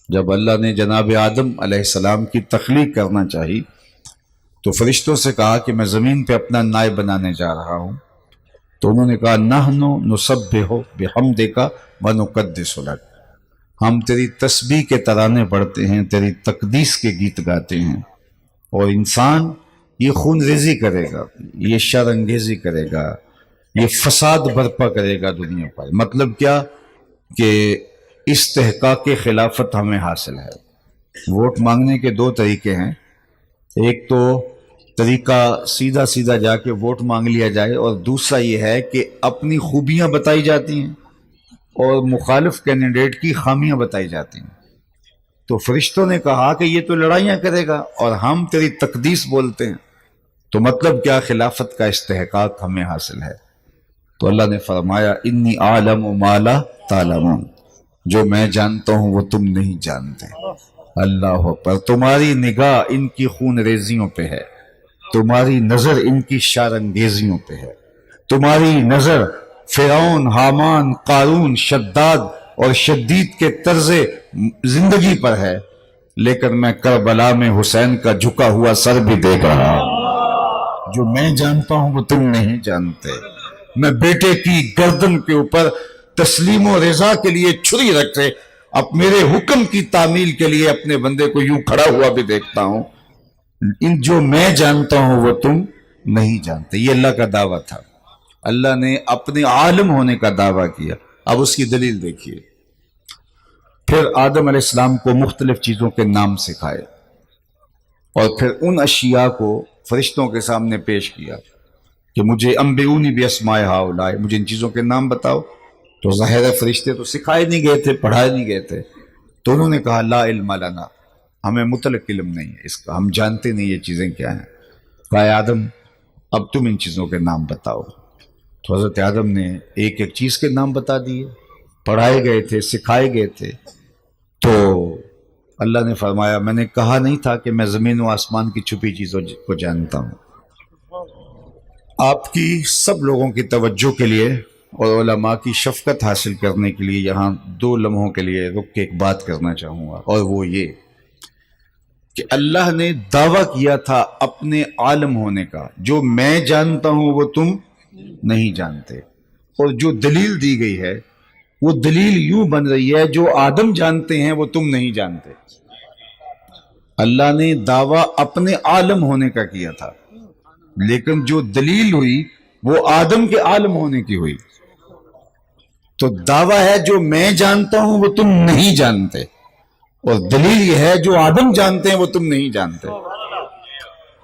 جب اللہ نے جناب آدم علیہ السلام کی تخلیق کرنا چاہی تو فرشتوں سے کہا کہ میں زمین پہ اپنا نائب بنانے جا رہا ہوں، تو انہوں نے کہا نحنو نسبح بحمدک ونقدس لک، ہم تیری تسبیح کے ترانے پڑھتے ہیں، تیری تقدیس کے گیت گاتے ہیں۔ اور انسان یہ خون ریزی کرے گا، یہ شر انگیزی کرے گا، یہ فساد برپا کرے گا دنیا پر۔ مطلب کیا کہ استحقاق خلافت ہمیں حاصل ہے۔ ووٹ مانگنے کے دو طریقے ہیں، ایک تو طریقہ سیدھا سیدھا جا کے ووٹ مانگ لیا جائے، اور دوسرا یہ ہے کہ اپنی خوبیاں بتائی جاتی ہیں اور مخالف کینڈیڈیٹ کی خامیاں بتائی جاتی ہیں۔ تو فرشتوں نے کہا کہ یہ تو لڑائیاں کرے گا اور ہم تیری تقدیس بولتے ہیں، تو مطلب کیا خلافت کا استحقاق ہمیں حاصل ہے۔ تو اللہ نے فرمایا انی اعلم ما لا تعلمون، جو میں جانتا ہوں وہ تم نہیں جانتے۔ اللہ اکبر، تمہاری نگاہ ان کی خون ریزیوں پہ ہے، تمہاری نظر ان کی شار انگیزیوں پہ ہے، تمہاری نظر فرعون، حامان، قارون، شداد اور شدید کے طرز زندگی پر ہے، لیکن میں کربلا میں حسین کا جھکا ہوا سر بھی دیکھ رہا ہوں۔ جو میں جانتا ہوں وہ تم نہیں جانتے۔ میں بیٹے کی گردن کے اوپر تسلیم و رضا کے لیے چھری رکھے، اب میرے حکم کی تعمیل کے لیے اپنے بندے کو یوں کھڑا ہوا بھی دیکھتا ہوں۔ ان جو میں جانتا ہوں وہ تم نہیں جانتے، یہ اللہ کا دعویٰ تھا۔ اللہ نے اپنے عالم ہونے کا دعویٰ کیا۔ اب اس کی دلیل دیکھیے۔ پھر آدم علیہ السلام کو مختلف چیزوں کے نام سکھائے، اور پھر ان اشیاء کو فرشتوں کے سامنے پیش کیا کہ مجھے انبئونی باسماء ہؤلاء، مجھے ان چیزوں کے نام بتاؤ۔ تو ظاہر ہے فرشتے تو سکھائے نہیں گئے تھے، پڑھائے نہیں گئے تھے، تو انہوں نے کہا لا علم لنا، ہمیں مطلق علم نہیں ہے اس کا، ہم جانتے نہیں یہ چیزیں کیا ہیں۔ کہا آدم اب تم ان چیزوں کے نام بتاؤ۔ تو حضرت آدم نے ایک ایک چیز کے نام بتا دیے، پڑھائے گئے تھے، سکھائے گئے تھے۔ تو اللہ نے فرمایا میں نے کہا نہیں تھا کہ میں زمین و آسمان کی چھپی چیزوں کو جانتا ہوں۔ آپ کی سب لوگوں کی توجہ کے لیے اور علماء کی شفقت حاصل کرنے کے لیے یہاں 2 لمحوں کے لیے رک کے ایک بات کرنا چاہوں گا، اور وہ یہ کہ اللہ نے دعویٰ کیا تھا اپنے عالم ہونے کا، جو میں جانتا ہوں وہ تم نہیں جانتے، اور جو دلیل دی گئی ہے وہ دلیل یوں بن رہی ہے جو آدم جانتے ہیں وہ تم نہیں جانتے۔ اللہ نے دعویٰ اپنے عالم ہونے کا کیا تھا، لیکن جو دلیل ہوئی وہ آدم کے عالم ہونے کی ہوئی۔ تو دعویٰ ہے جو میں جانتا ہوں وہ تم نہیں جانتے، اور دلیل یہ ہے جو آدم جانتے ہیں وہ تم نہیں جانتے۔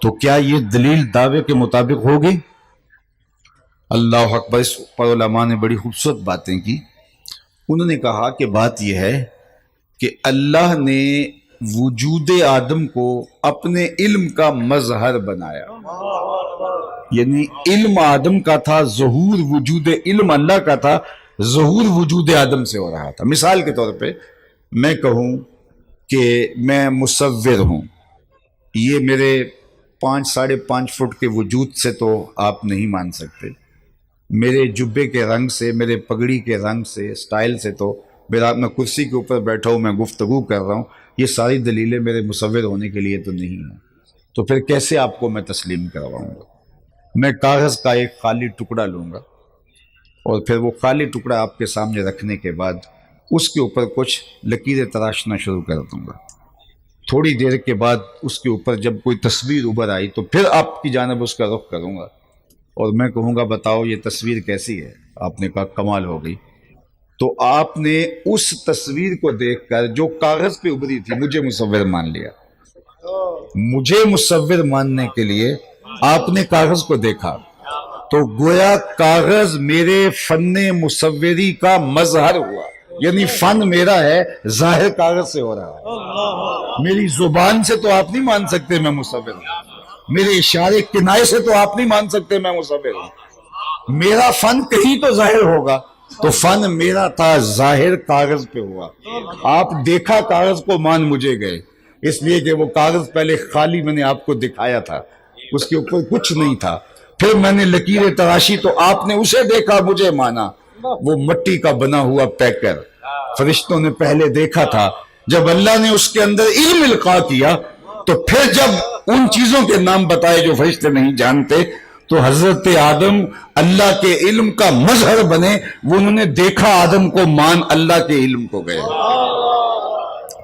تو کیا یہ دلیل دعوے کے مطابق ہوگی؟ اللہ اکبر۔ اس پر علماء نے بڑی خوبصورت باتیں کی۔ انہوں نے کہا کہ بات یہ ہے کہ اللہ نے وجود آدم کو اپنے علم کا مظہر بنایا، یعنی علم آدم کا تھا، ظہور وجود علم اللہ کا تھا، ظہور وجود آدم سے ہو رہا تھا۔ مثال کے طور پہ میں کہوں کہ میں مصور ہوں، یہ میرے 5.5 فٹ کے وجود سے تو آپ نہیں مان سکتے، میرے جبے کے رنگ سے، میرے پگڑی کے رنگ سے، سٹائل سے تو میں کرسی کے اوپر بیٹھا ہوں، میں گفتگو کر رہا ہوں، یہ ساری دلیلیں میرے مصور ہونے کے لیے تو نہیں ہیں۔ تو پھر کیسے آپ کو میں تسلیم کرواؤں گا؟ میں کاغذ کا ایک خالی ٹکڑا لوں گا، اور پھر وہ خالی ٹکڑا آپ کے سامنے رکھنے کے بعد اس کے اوپر کچھ لکیریں تراشنا شروع کر دوں گا۔ تھوڑی دیر کے بعد اس کے اوپر جب کوئی تصویر ابھر آئی تو پھر آپ کی جانب اس کا رخ کروں گا، اور میں کہوں گا بتاؤ یہ تصویر کیسی ہے؟ آپ نے کہا کمال ہو گئی۔ تو آپ نے اس تصویر کو دیکھ کر جو کاغذ پہ ابھری تھی مجھے مصور مان لیا۔ مجھے مصور ماننے کے لیے آپ نے کاغذ کو دیکھا، تو گویا کاغذ میرے فن مصوری کا مظہر ہوا، یعنی فن میرا ہے، ظاہر کاغذ سے ہو رہا ہے۔ میری زبان سے تو آپ نہیں مان سکتے میں مصور ہوں، میرے اشارے کنائے سے تو آپ نہیں مان سکتے میں مصور ہوں۔ میرا فن کہیں تو ظاہر ہوگا، تو فن میرا تھا، ظاہر کاغذ پہ ہوا۔ آپ دیکھا کاغذ کو مان مجھے گئے، اس لیے کہ وہ کاغذ پہلے خالی میں نے آپ کو دکھایا تھا، اس کے اوپر کچھ نہیں تھا۔ پھر میں نے لکیریں تراشی تو آپ نے اسے دیکھا، مجھے مانا۔ وہ مٹی کا بنا ہوا پیکر فرشتوں نے پہلے دیکھا تھا، جب اللہ نے اس کے اندر علم القاء کیا تو پھر جب ان چیزوں کے نام بتائے جو فرشتے نہیں جانتے تو حضرت آدم اللہ کے علم کا مظہر بنے. وہ انہوں نے دیکھا آدم کو مان اللہ کے علم کو گئے.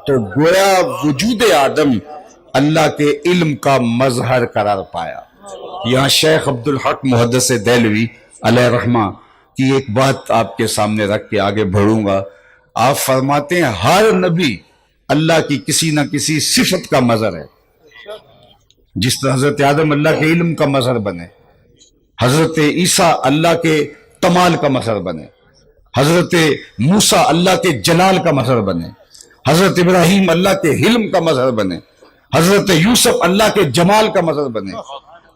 تو گویا وجود آدم اللہ کے علم کا مظہر قرار پایا. یہاں شیخ عبد الحق محدث دہلوی علیہ رحمہ کی ایک بات آپ کے سامنے رکھ کے آگے بڑھوں گا. آپ فرماتے ہیں ہر نبی اللہ کی کسی نہ کسی صفت کا مظہر ہے. جس طرح حضرت آدم اللہ کے علم کا مظہر بنے, حضرت عیسیٰ اللہ کے کمال کا مظہر بنے, حضرت موسیٰ اللہ کے جلال کا مظہر بنے, حضرت ابراہیم اللہ کے حلم کا مظہر بنے, حضرت یوسف اللہ کے جمال کا مظہر بنے.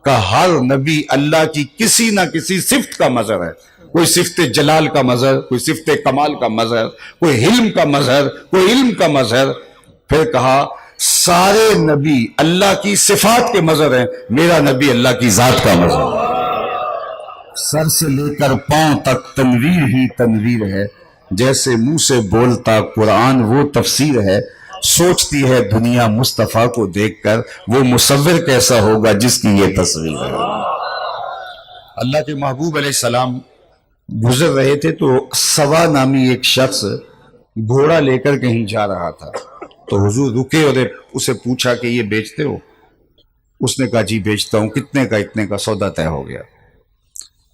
کہ ہر نبی اللہ کی کسی نہ کسی صفت کا مظہر ہے. کوئی صفت جلال کا مظہر, کوئی صفت کمال کا مظہر, کوئی حلم کا مظہر, کوئی علم کا مظہر. پھر کہا سارے نبی اللہ کی صفات کے مظہر ہیں, میرا نبی اللہ کی ذات کا مظہر ہے. سر سے لے کر پاؤں تک تنویر ہی تنویر ہے, جیسے منہ سے بولتا قرآن وہ تفسیر ہے. سوچتی ہے دنیا مصطفیٰ کو دیکھ کر, وہ مصور کیسا ہوگا جس کی یہ تصویر ہے. اللہ کے محبوب علیہ السلام گزر رہے تھے تو سوا نامی ایک شخص گھوڑا لے کر کہیں جا رہا تھا. تو حضور رکے اور اسے پوچھا کہ یہ بیچتے ہو؟ اس نے کہا جی بیچتا ہوں. کتنے کا؟ اتنے کا. سودا طے ہو گیا.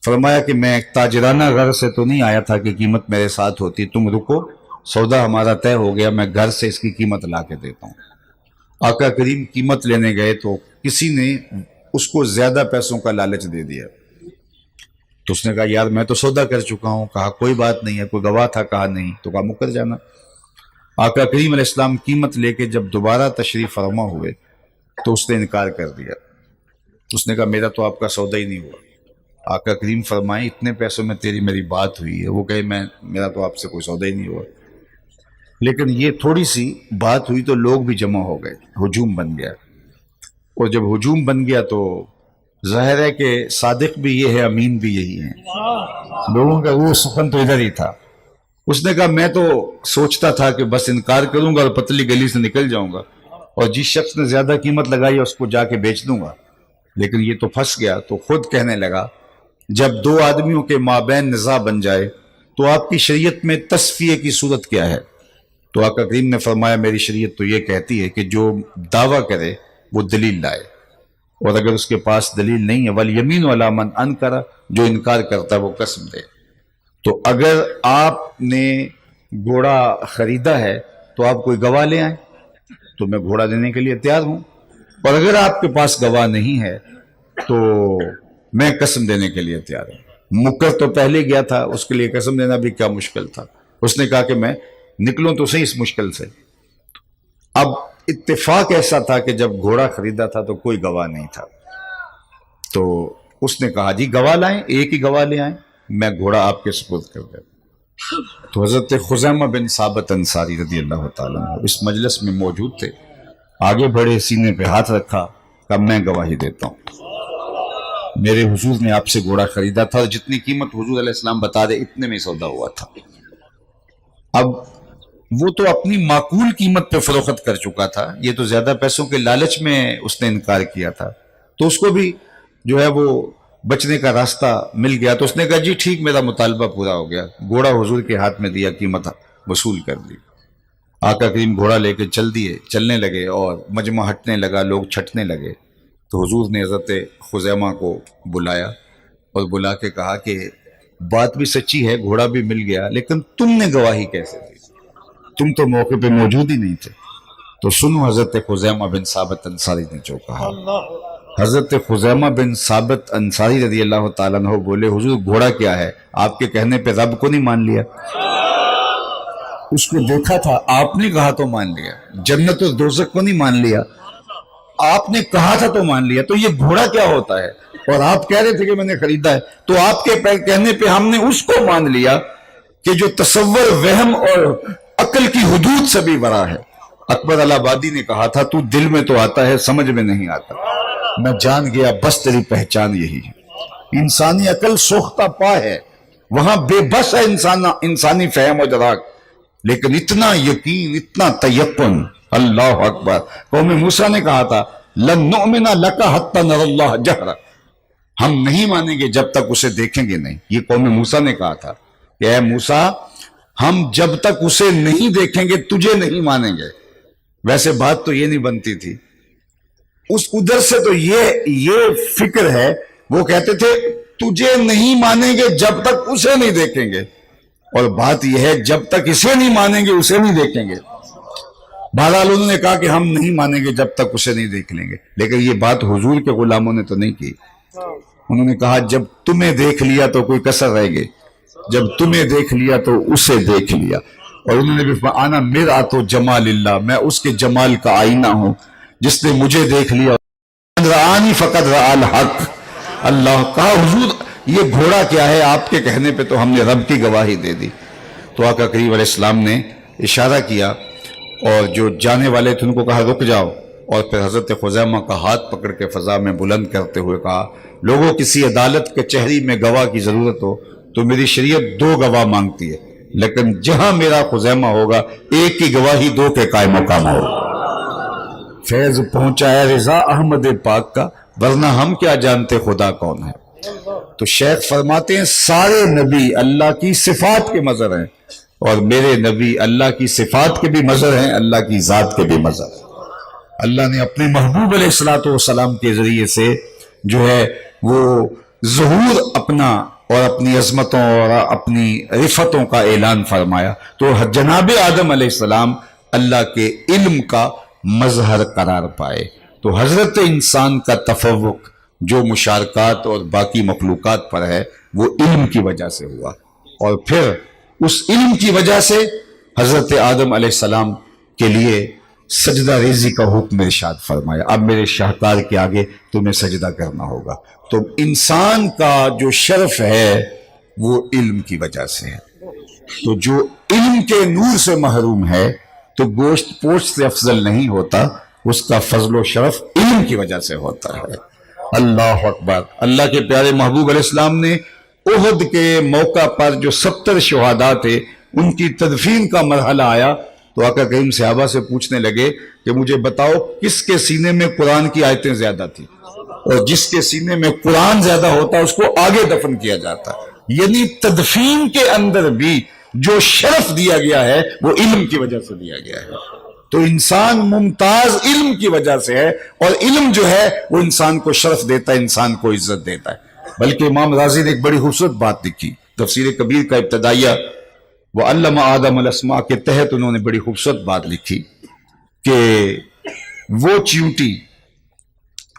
فرمایا کہ میں تاجرانہ غرض سے تو نہیں آیا تھا کہ قیمت میرے ساتھ ہوتی, تم رکو, سودا ہمارا طے ہو گیا, میں گھر سے اس کی قیمت لا کے دیتا ہوں. آقا کریم قیمت لینے گئے تو کسی نے اس کو زیادہ پیسوں کا لالچ دے دیا. تو اس نے کہا یار میں تو سودا کر چکا ہوں. کہا کوئی بات نہیں ہے, کوئی گواہ تھا؟ کہا نہیں. تو کہا مکر جانا. آقا کریم علیہ السلام قیمت لے کے جب دوبارہ تشریف فرما ہوئے تو اس نے انکار کر دیا. اس نے کہا میرا تو آپ کا سودا ہی نہیں ہوا. آقا کریم فرمائے اتنے پیسوں میں تیری میری بات ہوئی ہے. وہ کہے میرا تو آپ سے کوئی سودا ہی نہیں ہوا. لیکن یہ تھوڑی سی بات ہوئی تو لوگ بھی جمع ہو گئے, ہجوم بن گیا. اور جب ہجوم بن گیا تو ظاہر ہے کہ صادق بھی یہ ہے, امین بھی یہی ہے. لوگوں کا وہ سخن تو ادھر ہی تھا. اس نے کہا میں تو سوچتا تھا کہ بس انکار کروں گا اور پتلی گلی سے نکل جاؤں گا, اور جس شخص نے زیادہ قیمت لگائی اس کو جا کے بیچ دوں گا. لیکن یہ تو پھنس گیا. تو خود کہنے لگا جب دو آدمیوں کے مابین نزاع بن جائے تو آپ کی شریعت میں تصفیے کی صورت کیا ہے؟ تو آقا کریم نے فرمایا میری شریعت تو یہ کہتی ہے کہ جو دعویٰ کرے وہ دلیل لائے, اور اگر اس کے پاس دلیل نہیں ہے والیمین علی من انکر, جو انکار کرتا وہ قسم دے. تو اگر آپ نے گھوڑا خریدا ہے تو آپ کوئی گواہ لے آئیں, تو میں گھوڑا دینے کے لیے تیار ہوں. اور اگر آپ کے پاس گواہ نہیں ہے تو میں قسم دینے کے لیے تیار ہوں. مکر تو پہلے گیا تھا, اس کے لیے قسم دینا بھی کیا مشکل تھا. اس نے کہا کہ میں نکلوں تو صحیح اس مشکل سے. اب اتفاق ایسا تھا کہ جب گھوڑا خریدا تھا تو کوئی گواہ نہیں تھا. تو اس نے کہا جی گواہ لائیں, ایک ہی گواہ لے آئیں, میں گھوڑا آپ کے سپرد کر دیں. تو حضرت خزیمہ بن ثابت انصاری رضی اللہ تعالیٰ عنہ اس مجلس میں موجود تھے. آگے بڑھے, سینے پہ ہاتھ رکھا, کہا میں گواہی دیتا ہوں میرے حضور نے آپ سے گھوڑا خریدا تھا, اور جتنی قیمت حضور علیہ السلام بتا دے اتنے میں سودا ہوا تھا. اب وہ تو اپنی معقول قیمت پہ فروخت کر چکا تھا, یہ تو زیادہ پیسوں کے لالچ میں اس نے انکار کیا تھا. تو اس کو بھی جو ہے وہ بچنے کا راستہ مل گیا. تو اس نے کہا جی ٹھیک, میرا مطالبہ پورا ہو گیا. گھوڑا حضور کے ہاتھ میں دیا, قیمت وصول کر دی. آقا کریم گھوڑا لے کے چلنے لگے اور مجمع ہٹنے لگا, لوگ چھٹنے لگے. تو حضور نے حضرت خزیمہ کو بلایا اور بلا کے کہا کہ بات بھی سچی ہے, گھوڑا بھی مل گیا, لیکن تم نے گواہی کیسے دی؟ تم تو موقع پہ موجود ہی نہیں تھے. تو سنو حضرت خزیمہ بن ثابت انصاری نے جو کہا. حضرت خزیمہ بن ثابت انصاری رضی اللہ تعالیٰ عنہ بولے حضور گھوڑا کیا ہے؟ آپ کے کہنے پہ رب کو نہیں مان لیا؟ اس کو دیکھا تھا, آپ نے کہا تو مان لیا. جنت اور دوزخ کو نہیں مان لیا, آپ نے کہا تھا تو مان لیا. تو یہ گھوڑا کیا ہوتا ہے؟ اور آپ کہہ رہے تھے کہ میں نے خریدا ہے, تو آپ کے کہنے پہ ہم نے اس کو مان لیا کہ جو تصور, وہم اور عقل کی حدود سے بھی بڑا ہے. اکبر الہ آبادی نے کہا تھا تو دل میں تو آتا ہے, سمجھ میں نہیں آتا. میں جان گیا بس تیری پہچان یہی ہے. انسانی عقل سوختہ پا ہے, وہاں بے بس ہے انسانی فہم و ادراک. لیکن اتنا یقین، اتنا تیقن، اللہ اکبر. قوم موسیٰ نے کہا تھا لن نؤمن لک حتی نری اللہ جہرا، ہم نہیں مانیں گے جب تک اسے دیکھیں گے نہیں. یہ قوم موسیٰ نے کہا تھا کہ اے موسیٰ ہم جب تک اسے نہیں دیکھیں گے تجھے نہیں مانیں گے. ویسے بات تو یہ نہیں بنتی تھی، اس ادھر سے تو یہ فکر ہے. وہ کہتے تھے تجھے نہیں مانیں گے جب تک اسے نہیں دیکھیں گے، اور بات یہ ہے جب تک اسے نہیں مانیں گے اسے نہیں دیکھیں گے. بہرحال انہوں نے کہا کہ ہم نہیں مانیں گے جب تک اسے نہیں دیکھ لیں گے، لیکن یہ بات حضور کے غلاموں نے تو نہیں کی. انہوں نے کہا جب تمہیں دیکھ لیا تو کوئی کسر رہ گئی، جب تمہیں دیکھ لیا تو اسے دیکھ لیا. اور انہوں نے بھی فرمایا انا مرآۃ جمال اللہ، میں اس کے جمال کا آئینہ ہوں. جس نے مجھے دیکھ لیا رآنی فقد رآ الحق. اللہ کہا حضور یہ گھوڑا کیا ہے، آپ کے کہنے پہ تو ہم نے رب کی گواہی دے دی. تو آقا کریم علیہ السلام نے اشارہ کیا اور جو جانے والے تھے ان کو کہا رک جاؤ، اور پھر حضرت خزیمہ کا ہاتھ پکڑ کے فضا میں بلند کرتے ہوئے کہا لوگوں کسی عدالت کچہری میں گواہ کی ضرورت ہو تو میری شریعت 2 گواہ مانگتی ہے، لیکن جہاں میرا خزیمہ ہوگا ایک کی گواہی 2 کے قائم مقام ہوگا. فیض پہنچا ہے رضا احمد پاک کا، ورنہ ہم کیا جانتے خدا کون ہے. تو شیخ فرماتے ہیں سارے نبی اللہ کی صفات کے مظہر ہیں، اور میرے نبی اللہ کی صفات کے بھی مظہر ہیں، اللہ کی ذات کے بھی مظہر ہیں. اللہ نے اپنے محبوب علیہ السلام کے ذریعے سے جو ہے وہ ظہور اپنا اور اپنی عظمتوں اور اپنی رفتوں کا اعلان فرمایا. تو جناب آدم علیہ السلام اللہ کے علم کا مظہر قرار پائے. تو حضرت انسان کا تفوق جو مشارکات اور باقی مخلوقات پر ہے وہ علم کی وجہ سے ہوا، اور پھر اس علم کی وجہ سے حضرت آدم علیہ السلام کے لیے سجدہ ریزی کا حکم ارشاد فرمایا. اب میرے شاہکار کے آگے تمہیں سجدہ کرنا ہوگا. تو انسان کا جو شرف ہے وہ علم کی وجہ سے ہے. تو جو علم کے نور سے محروم ہے تو گوشت پوشت سے افضل نہیں ہوتا، اس کا فضل و شرف علم کی وجہ سے ہوتا ہے. اللہ اکبر. اللہ کے پیارے محبوب علیہ السلام نے احد کے موقع پر جو 70 شہداء تھے ان کی تدفین کا مرحلہ آیا تو آقا کریم صحابہ سے پوچھنے لگے کہ مجھے بتاؤ کس کے سینے میں قرآن کی آیتیں زیادہ تھی، اور جس کے سینے میں قرآن زیادہ ہوتا اس کو آگے دفن کیا جاتا. یعنی تدفین کے اندر بھی جو شرف دیا گیا ہے وہ علم کی وجہ سے دیا گیا ہے. تو انسان ممتاز علم کی وجہ سے ہے، اور علم جو ہے وہ انسان کو شرف دیتا ہے، انسان کو عزت دیتا ہے. بلکہ امام راضی نے ایک بڑی خوبصورت بات لکھی تفسیر کبیر کا ابتدائیہ وَعَلَّمَ آدَمَ الْأَسْمَاءَ کے تحت. انہوں نے بڑی خوبصورت بات لکھی کہ وہ چیونٹی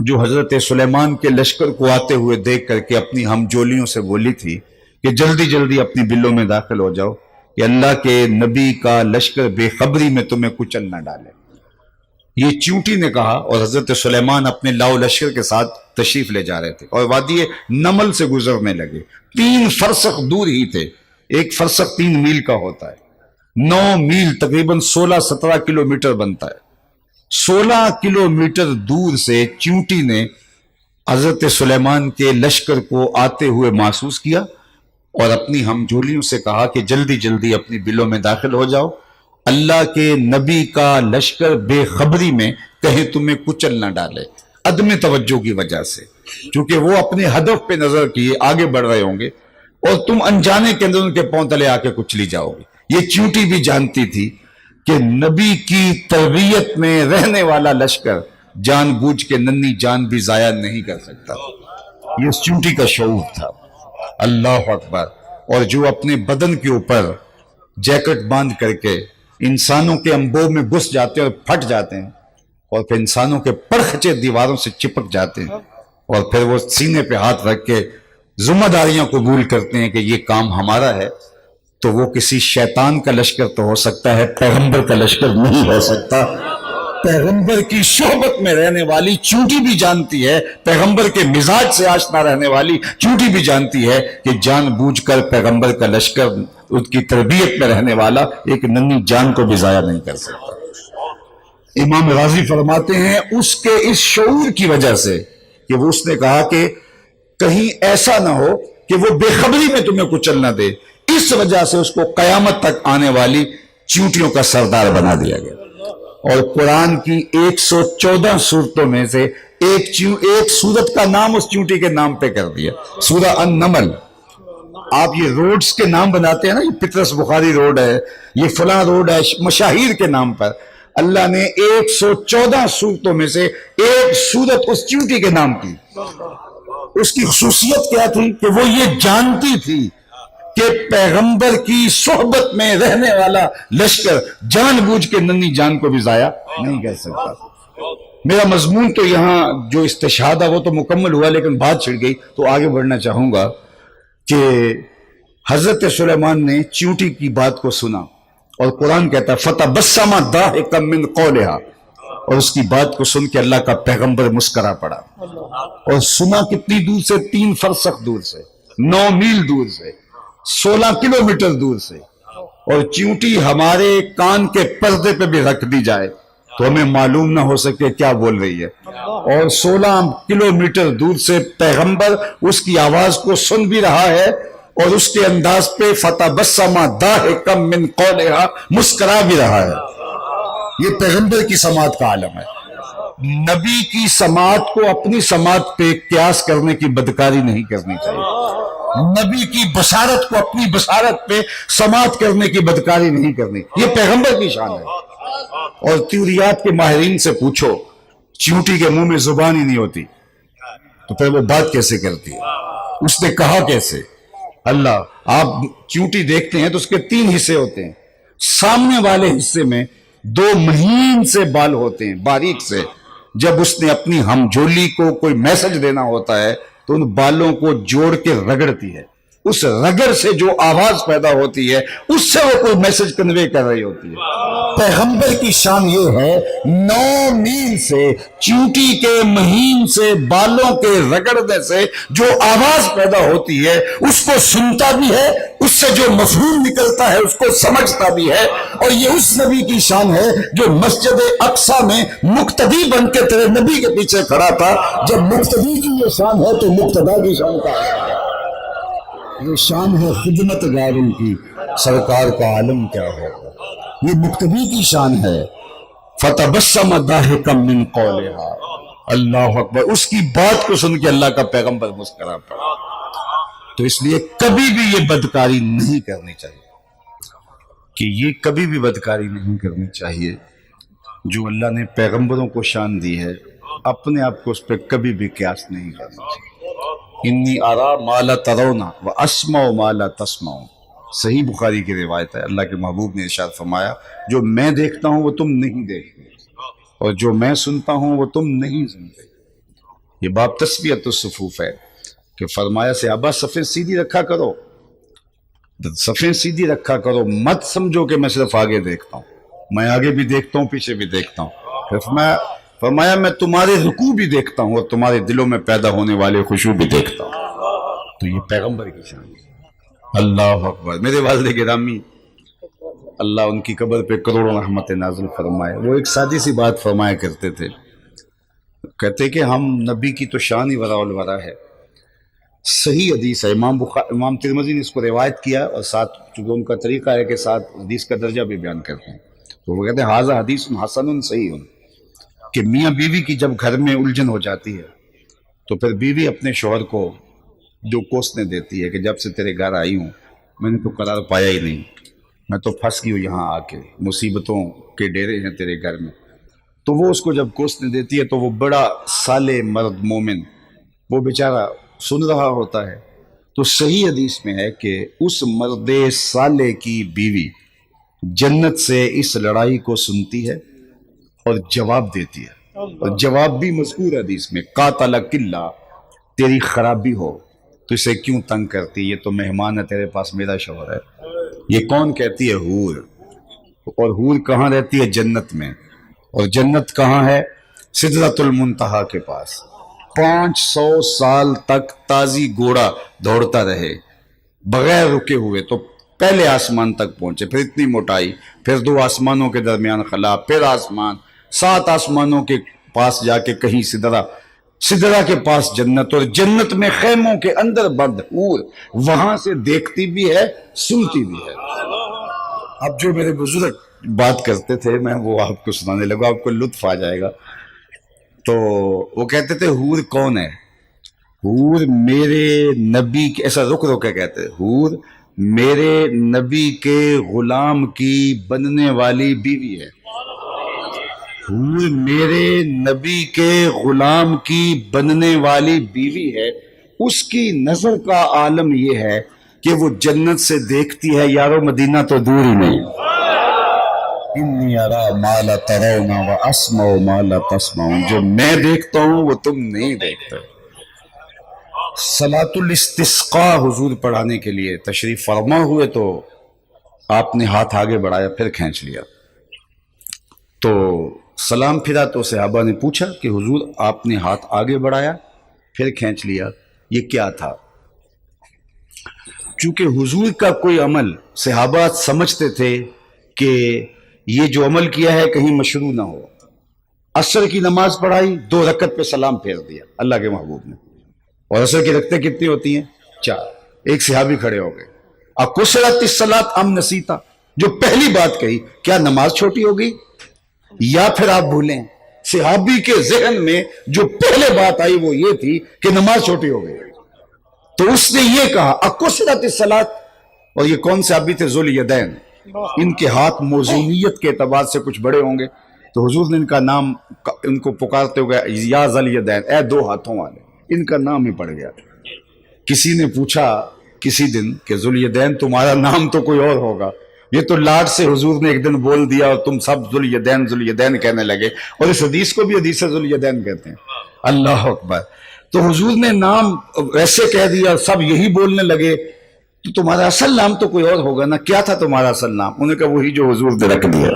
جو حضرت سلیمان کے لشکر کو آتے ہوئے دیکھ کر کے اپنی ہم جولیوں سے بولی تھی کہ جلدی جلدی اپنی بلوں میں داخل ہو جاؤ کہ اللہ کے نبی کا لشکر بے خبری میں تمہیں کچل نہ ڈالے. یہ چیونٹی نے کہا، اور حضرت سلیمان اپنے لاؤ لشکر کے ساتھ تشریف لے جا رہے تھے اور وادی نمل سے گزرنے لگے. 3 فرسخ دور ہی تھے. ایک فرسخ 3 میل کا ہوتا ہے، 9 میل تقریباً 16-17 کلومیٹر بنتا ہے. 16 کلومیٹر دور سے چیونٹی نے حضرت سلیمان کے لشکر کو آتے ہوئے محسوس کیا اور اپنی ہم جولیوں سے کہا کہ جلدی جلدی اپنی بلوں میں داخل ہو جاؤ، اللہ کے نبی کا لشکر بے خبری میں کہیں تمہیں کچل نہ ڈالے. عدم توجہ کی وجہ سے، چونکہ وہ اپنے ہدف پہ نظر کیے آگے بڑھ رہے ہوں گے اور تم انجانے کے اندر ان کے پاؤں تلے آ کے کچلی جاؤ گے. یہ چیونٹی بھی جانتی تھی کہ نبی کی تربیت میں رہنے والا لشکر جان بوجھ کے ننھی جان بھی ضائع نہیں کر سکتا. یہ اس چیونٹی کا شعور تھا. اللہ اکبر. اور جو اپنے بدن کے اوپر جیکٹ باندھ کر کے انسانوں کے انبوہ میں گھس جاتے ہیں اور پھٹ جاتے ہیں اور پھر انسانوں کے پرخچے دیواروں سے چپک جاتے ہیں اور پھر وہ سینے پہ ہاتھ رکھ کے ذمہ داریاں قبول کرتے ہیں کہ یہ کام ہمارا ہے، تو وہ کسی شیطان کا لشکر تو ہو سکتا ہے، پیغمبر کا لشکر نہیں ہو سکتا. پیغمبر کی صحبت میں رہنے والی چیونٹی بھی جانتی ہے، پیغمبر کے مزاج سے آشنا رہنے والی چیونٹی بھی جانتی ہے کہ جان بوجھ کر پیغمبر کا لشکر اس کی تربیت میں رہنے والا ایک ننھی جان کو بھی ضائع نہیں کر سکتا. امام راضی فرماتے ہیں اس کے اس شعور کی وجہ سے کہ وہ اس نے کہا کہ کہیں ایسا نہ ہو کہ وہ بے خبری میں تمہیں کچل نہ دے، اس وجہ سے اس کو قیامت تک آنے والی چیونٹیوں کا سردار بنا دیا گیا، اور قرآن کی 114 صورتوں میں سے ایک صورت کا نام اس چیونٹی کے نام پہ کر دیا، سورہ النمل۔ آپ یہ روڈز کے نام بناتے ہیں نا، یہ پطرس بخاری روڈ ہے، یہ فلاں روڈ ہے، مشاہیر کے نام پر، اللہ نے 114 صورتوں میں سے ایک صورت اس چیونٹی کے نام کی۔ اس کی خصوصیت کیا تھی کہ وہ یہ جانتی تھی کہ پیغمبر کی صحبت میں رہنے والا لشکر جان بوجھ کے ننھی جان کو بھی ضائع نہیں کر سکتا۔ میرا مضمون تو یہاں جو استشہاد ہے وہ تو مکمل ہوا، لیکن بات چھڑ گئی تو آگے بڑھنا چاہوں گا کہ حضرت سلیمان نے چیونٹی کی بات کو سنا، اور قرآن کہتا ہے فَتَبَسَّمَ ضَاحِكًا مِّن قَوْلِهَا، اور اس کی بات کو سن کے اللہ کا پیغمبر مسکرا پڑا، اور سنا کتنی دور سے؟ 3 فرسخ دور سے، 9 میل دور سے، 16 کلومیٹر دور سے۔ اور چیونٹی ہمارے کان کے پردے پہ بھی رکھ دی جائے تو ہمیں معلوم نہ ہو سکے کیا بول رہی ہے، اور 16 کلومیٹر دور سے پیغمبر اس کی آواز کو سن بھی رہا ہے، اور اس کے انداز پہ فَتَبَسَّمَ ضَاحِكًا مِّن قَوْلِهَا مسکرا بھی رہا ہے۔ یہ پیغمبر کی سماعت کا عالم ہے۔ نبی کی سماعت کو اپنی سماعت پہ قیاس کرنے کی بدکاری نہیں کرنی چاہیے، نبی کی بشارت کو اپنی بشارت پہ سماعت کرنے کی بدکاری نہیں کرنی، یہ پیغمبر کی شان ہے۔ اور تیوریات کے ماہرین سے پوچھو، چیونٹی کے منہ میں زبان ہی نہیں ہوتی تو پھر وہ بات کیسے کرتی ہے؟ اس نے کہا کیسے؟ اللہ، آپ چیونٹی دیکھتے ہیں تو اس کے 3 حصے ہوتے ہیں، سامنے والے حصے میں 2 مہین سے بال ہوتے ہیں، باریک سے۔ جب اس نے اپنی ہمجولی کو کوئی میسج دینا ہوتا ہے تو ان بالوں کو جوڑ کے رگڑتی ہے، اس رگڑ سے جو آواز پیدا ہوتی ہے اس سے وہ کوئی میسج کنوے کر رہی ہوتی ہے۔ پیغمبر کی شان یہ ہے 9 میل سے چیونٹی کے مہین سے بالوں کے رگڑنے سے جو آواز پیدا ہوتی ہے اس کو سنتا بھی ہے، اس سے جو مفہوم نکلتا ہے اس کو سمجھتا بھی ہے۔ اور یہ اس نبی کی شان ہے جو مسجد اقصی میں مقتدی بن کے تیرے نبی کے پیچھے کھڑا تھا۔ جب مقتدی کی یہ شان ہے تو مقتدا کی شان کا یہ شان ہے خدمت گاروں کی، سرکار کا عالم کیا ہوگا؟ یہ مقتدی کی شان ہے۔ فَتَبَسَّمَ ضَاحِكًا مِّن قَوْلِهَا، اللہ اکبر، اس کی بات کو سن کے اللہ کا پیغمبر مسکرا پڑا۔ تو اس لیے کبھی بھی یہ بدکاری نہیں کرنی چاہیے، کبھی بھی بدکاری نہیں کرنی چاہیے۔ جو اللہ نے پیغمبروں کو شان دی ہے اپنے آپ کو اس پہ کبھی بھی قیاس نہیں کرنا چاہیے۔ انی ارا ما لا ترون واسمع ما لا تسمعون، صحیح بخاری کی روایت ہے، اللہ کے محبوب نے ارشاد فرمایا جو میں دیکھتا ہوں وہ تم نہیں دیکھتے، اور جو میں سنتا ہوں وہ تم نہیں سنتے۔ یہ باب تسویۃ الصفوف ہے کہ فرمایا صحابہ صفیں سیدھی رکھا کرو، صفیں سیدھی رکھا کرو، مت سمجھو کہ میں صرف آگے دیکھتا ہوں، میں آگے بھی دیکھتا ہوں پیچھے بھی دیکھتا ہوں۔ پھر فرمایا میں تمہارے رکوع بھی دیکھتا ہوں اور تمہارے دلوں میں پیدا ہونے والے خشوع بھی دیکھتا ہوں۔ تو یہ پیغمبر کی شان ہے۔ اللہ اکبر۔ میرے والد گرامی، اللہ ان کی قبر پہ کروڑوں رحمت نازل فرمائے، وہ ایک سادی سی بات فرمایا کرتے تھے، کہتے کہ ہم نبی کی تو شان ہی ورا الورا ہے۔ صحیح حدیث ہے، امام ترمذی نے اس کو روایت کیا، اور ساتھ چونکہ ان کا طریقہ ہے کہ ساتھ حدیث کا درجہ بھی بیان کرتے ہیں، تو وہ کہتے ہیں ھذا حدیث حسن صحیح، کہ میاں بیوی کی جب گھر میں الجھن ہو جاتی ہے تو پھر بیوی اپنے شوہر کو جو کوسنے دیتی ہے کہ جب سے تیرے گھر آئی ہوں میں نے تو قرار پایا ہی نہیں، میں تو پھنس گئی ہوں یہاں آ کے، مصیبتوں کے ڈیرے ہیں تیرے گھر میں، تو وہ اس کو جب کوسنے دیتی ہے تو وہ بڑا صالح مرد مومن وہ بیچارہ سن رہا ہوتا ہے، تو صحیح حدیث میں ہے کہ اس مرد صالح کی بیوی جنت سے اس لڑائی کو سنتی ہے اور جواب دیتی ہے، اور جواب بھی مذکور حدیث میں، قاتلک اللہ، تیری خرابی ہو تو اسے کیوں تنگ کرتی، یہ تو مہمان ہے تیرے پاس، میرا شوہر ہے۔ یہ کون کہتی ہے؟ حور، اور حور کہاں رہتی ہے؟ جنت میں، اور جنت کہاں ہے؟ سدرۃ المنتہا کے پاس۔ 500 سال تک تازی گھوڑا دوڑتا رہے بغیر رکے ہوئے تو پہلے آسمان تک پہنچے، پھر اتنی موٹائی، پھر 2 آسمانوں کے درمیان خلا، پھر آسمان، 7 آسمانوں کے پاس جا کے کہیں سدرہ کے پاس جنت، اور جنت میں خیموں کے اندر بند حور، وہاں سے دیکھتی بھی ہے سنتی بھی ہے۔ اب جو میرے بزرگ بات کرتے تھے میں وہ آپ کو سنانے لگا، آپ کو لطف آ جائے گا. تو وہ کہتے تھے حور کون ہے؟ حور میرے نبی کے، ایسا رک کے کہتے ہیں، حور میرے نبی کے غلام کی بننے والی بیوی ہے. حور میرے نبی کے غلام کی بننے والی بیوی ہے. اس کی نظر کا عالم یہ ہے کہ وہ جنت سے دیکھتی ہے. یارو مدینہ تو دور ہی نہیں. انی ارا ما لا ترون و اسمع ما لا تسمعون، جو میں دیکھتا ہوں وہ تم نہیں دیکھتے. صلاۃ الاستسقاء حضور پڑھانے کے لیے تشریف فرما ہوئے تو آپ نے ہاتھ آگے بڑھایا، پھر کھینچ لیا. تو سلام پھرا تو صحابہ نے پوچھا کہ حضور آپ نے ہاتھ آگے بڑھایا پھر کھینچ لیا، یہ کیا تھا؟ چونکہ حضور کا کوئی عمل صحابہ سمجھتے تھے کہ یہ جو عمل کیا ہے کہیں مشروع نہ ہو. عصر کی نماز پڑھائی، 2 رکعت پہ سلام پھیر دیا اللہ کے محبوب نے. اور عصر کی رکعتیں کتنی ہوتی ہیں؟ 4. ایک صحابی کھڑے ہو گئے، اقصرت الصلاۃ ام نسیتا، جو پہلی بات کہی، کیا نماز چھوٹی ہو گئی یا پھر آپ بھولیں؟ صحابی کے ذہن میں جو پہلے بات آئی وہ یہ تھی کہ نماز چھوٹی ہو گئی. تو اس نے یہ کہا اقصرت الصلاۃ. اور یہ کون صحابی تھے؟ ذوالیدین. ان کے ہاتھ موزونیت کے اعتبار سے کچھ بڑے ہوں گے، تو حضور نے ان کا نام ان کو پکارتے ہوئے یا ذوالیدین، اے 2 ہاتھوں والے، ان کا نام ہی پڑ گیا. کسی نے پوچھا کسی دن کہ ذوالیدین تمہارا نام تو کوئی اور ہوگا، یہ تو لاڈ سے حضور نے ایک دن بول دیا اور تم سب ذوالیدین ذوالیدین کہنے لگے. اور اس حدیث کو بھی حدیث ذوالیدین کہتے ہیں. اللہ اکبر. تو حضور نے نام ویسے کہہ دیا، سب یہی بولنے لگے، تو تمہارا اصل نام تو کوئی اور ہوگا نا. کیا تھا تمہارا اصل نام؟ انہوں نے کہا وہی جو حضور نے رکھ دیا.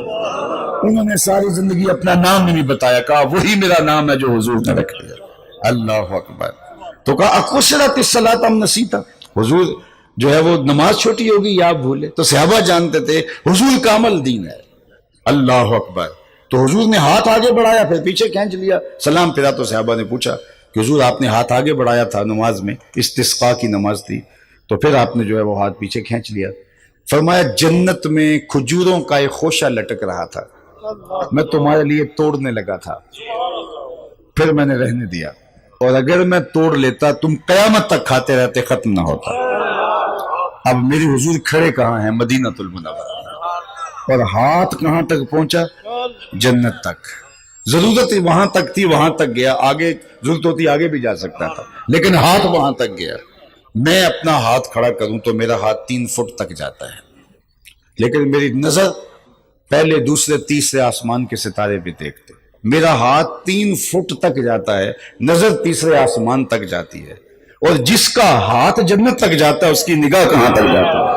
انہوں نے ساری زندگی اپنا نام نہیں بتایا، کہا وہی میرا نام ہے جو حضور نے رکھ دیا. اللہ اکبر. تو کہا اقصرت الصلاۃ ام نسیتا، حضور جو ہے وہ نماز چھوٹی ہوگی یا آپ بھولے. تو صحابہ جانتے تھے حضور کا عمل دین ہے. اللہ اکبر. تو حضور نے ہاتھ آگے بڑھایا پھر پیچھے کھینچ لیا. سلام پھرا تو صحابہ نے پوچھا کہ حضور آپ نے ہاتھ آگے بڑھایا تھا نماز میں، استسقاء کی نماز تھی، تو پھر آپ نے جو ہے وہ ہاتھ پیچھے کھینچ لیا. فرمایا جنت میں کھجوروں کا ایک خوشہ لٹک رہا تھا، میں تمہارے لیے توڑنے لگا تھا، پھر میں نے رہنے دیا، اور اگر میں توڑ لیتا تم قیامت تک کھاتے رہتے، ختم نہ ہوتا. اب میری حضور کھڑے کہاں ہیں؟ مدینہ المنورہ. اور ہاتھ کہاں تک پہنچا؟ جنت تک. ضرورت وہاں تک تھی، وہاں تک گیا. آگے ضرورت ہوتی آگے بھی جا سکتا تھا، لیکن ہاتھ وہاں تک گیا. میں اپنا ہاتھ کھڑا کروں تو میرا ہاتھ 3 فٹ تک جاتا ہے، لیکن میری نظر پہلے دوسرے تیسرے آسمان کے ستارے بھی دیکھتے. میرا ہاتھ 3 فٹ تک جاتا ہے، نظر تیسرے آسمان تک جاتی ہے. اور جس کا ہاتھ جنت تک جاتا ہے اس کی نگاہ کہاں تک جاتا ہے؟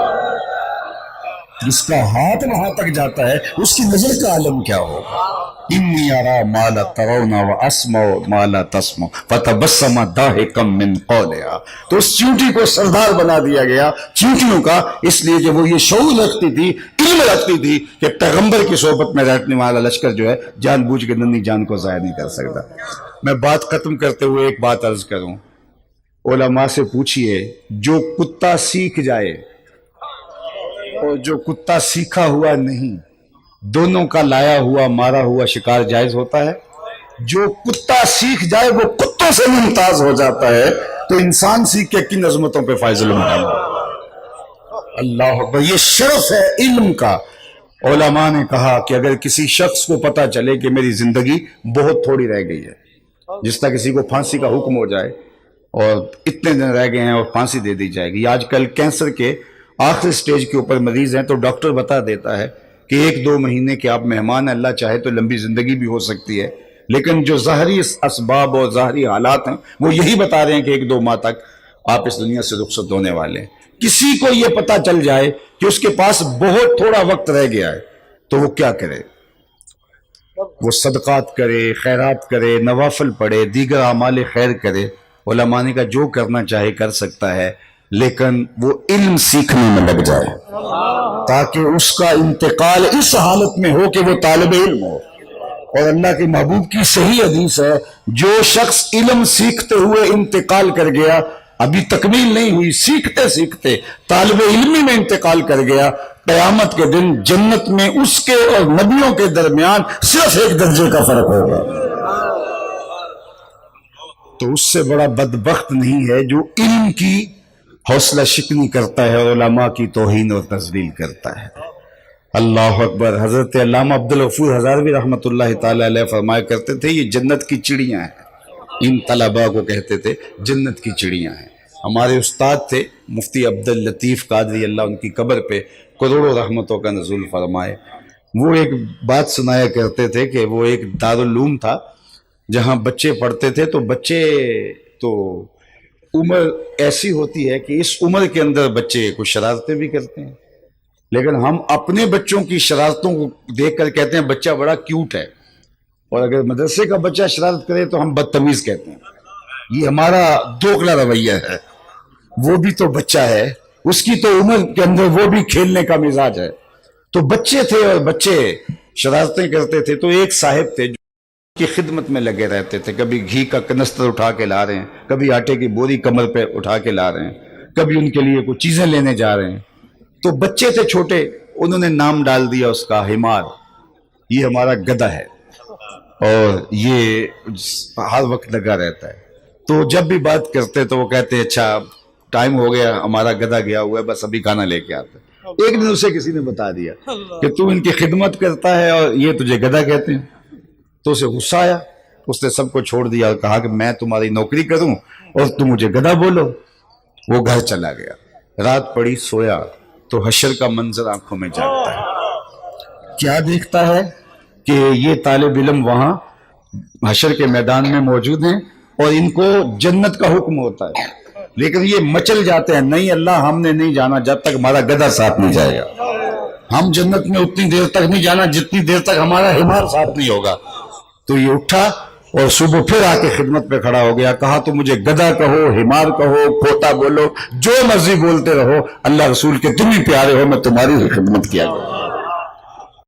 جس کا ہاتھ وہاں تک جاتا ہے اس کی نظر کا عالم کیا ہوگا؟ انی ارا ما لا ترون و اسمع ما لا تسمع فتبسم ضاحکا من قولها. تو اس چیونٹی کو سردار بنا دیا گیا چیونٹیوں کا، اس لیے کہ وہ یہ شعور رکھتی تھی، علم رکھتی تھی کہ پیغمبر کی صحبت میں رہنے والا لشکر جو ہے جان بوجھ کے ننھی جان کو ضائع نہیں کر سکتا. میں بات ختم کرتے ہوئے ایک بات عرض کروں. علماء سے پوچھئے جو کتا سیکھ جائے اور جو کتا سیکھا ہوا نہیں، دونوں کا لایا ہوا مارا ہوا شکار جائز ہوتا ہے؟ جو کتا سیکھ جائے وہ کتوں سے ممتاز ہو جاتا ہے، تو انسان سیکھ کے کن عظمتوں پہ فائز المنام. اللہ اکبر. یہ شرف ہے علم کا. علماء نے کہا کہ اگر کسی شخص کو پتا چلے کہ میری زندگی بہت تھوڑی رہ گئی ہے، جس طرح کسی کو پھانسی کا حکم ہو جائے اور اتنے دن رہ گئے ہیں اور پھانسی دے دی جائے گی. آج کل کینسر کے آخری سٹیج کے اوپر مریض ہیں تو ڈاکٹر بتا دیتا ہے کہ 1-2 مہینے کے آپ مہمان، اللہ چاہے تو لمبی زندگی بھی ہو سکتی ہے، لیکن جو ظاہری اسباب اور ظاہری حالات ہیں وہ یہی بتا رہے ہیں کہ 1-2 ماہ تک آپ اس دنیا سے رخصت ہونے والے ہیں. کسی کو یہ پتا چل جائے کہ اس کے پاس بہت تھوڑا وقت رہ گیا ہے تو وہ کیا کرے؟ وہ صدقات کرے، خیرات کرے، نوافل پڑھے، دیگر اعمال خیر کرے. علماء نے کہا جو کرنا چاہے کر سکتا ہے، لیکن وہ علم سیکھنے میں لگ جائے تاکہ اس کا انتقال اس حالت میں ہو کہ وہ طالب علم ہو. اور اللہ کے محبوب کی صحیح حدیث ہے، جو شخص علم سیکھتے ہوئے انتقال کر گیا ابھی تکمیل نہیں ہوئی، سیکھتے سیکھتے طالب علمی میں انتقال کر گیا، قیامت کے دن جنت میں اس کے اور نبیوں کے درمیان صرف 1 درجے کا فرق ہوگا۔ تو اس سے بڑا بدبخت نہیں ہے جو علم کی حوصلہ شکنی کرتا ہے اور علماء کی توہین اور تذلیل کرتا ہے۔ اللہ اکبر۔ حضرت علامہ عبدالغفور ہزاروی رحمۃ اللہ تعالی علیہ فرمایا کرتے تھے یہ جنت کی چڑیاں ہیں، ان طلباء کو کہتے تھے جنت کی چڑیاں ہیں۔ ہمارے استاد تھے مفتی عبداللطیف قادری، اللہ ان کی قبر پہ کروڑوں رحمتوں کا نزول فرمائے۔ وہ ایک بات سنایا کرتے تھے کہ وہ ایک دارالعلوم تھا جہاں بچے پڑھتے تھے، تو بچے تو عمر ایسی ہوتی ہے کہ اس عمر کے اندر بچے کچھ شرارتیں بھی کرتے ہیں، لیکن ہم اپنے بچوں کی شرارتوں کو دیکھ کر کہتے ہیں بچہ بڑا کیوٹ ہے، اور اگر مدرسے کا بچہ شرارت کرے تو ہم بدتمیز کہتے ہیں۔ یہ ہمارا دوگلا رویہ ہے۔ وہ بھی تو بچہ ہے، اس کی تو عمر کے اندر وہ بھی کھیلنے کا مزاج ہے۔ تو بچے تھے اور بچے شرارتیں کرتے تھے، تو ایک صاحب تھے جو کی خدمت میں لگے رہتے تھے، کبھی گھی کا کنستر اٹھا کے لا رہے ہیں، کبھی آٹے کی بوری کمر پہ اٹھا کے لا رہے ہیں، کبھی ان کے لیے کوئی چیزیں لینے جا رہے ہیں۔ تو بچے تھے چھوٹے، انہوں نے نام ڈال دیا اس کا حمار، یہ ہمارا گدھا ہے اور یہ ہر وقت لگا رہتا ہے۔ تو جب بھی بات کرتے تو وہ کہتے اچھا ٹائم ہو گیا، ہمارا گدھا گیا ہوا ہے، بس ابھی کھانا لے کے آتا ہے۔ ایک دن اسے کسی نے بتا دیا کہ تو ان کی خدمت کرتا ہے اور یہ تجھے گدھا کہتے ہیں۔ تو اسے غصہ آیا، اس نے سب کو چھوڑ دیا اور کہا کہ میں تمہاری نوکری کروں اور تم مجھے گدھا بولو۔ وہ گھر چلا گیا، رات پڑی، سویا تو حشر کا منظر آنکھوں میں جاگتا ہے۔ کیا دیکھتا ہے کہ یہ طالب علم وہاں حشر کے میدان میں موجود ہیں اور ان کو جنت کا حکم ہوتا ہے، لیکن یہ مچل جاتے ہیں، نہیں اللہ ہم نے نہیں جانا جب تک ہمارا گدھا ساتھ نہیں جائے گا، ہم جنت میں اتنی دیر تک نہیں جانا جتنی دیر تک ہمارا حمار ساتھ نہیں ہوگا۔ تو یہ اٹھا اور صبح پھر آ کے خدمت پہ کھڑا ہو گیا، کہا تو مجھے گدھا کہو، حمار کہو، کھوتا بولو، جو مرضی بولتے رہو، اللہ رسول کے تم ہی پیارے ہو، میں تمہاری ہی خدمت کیا کروں۔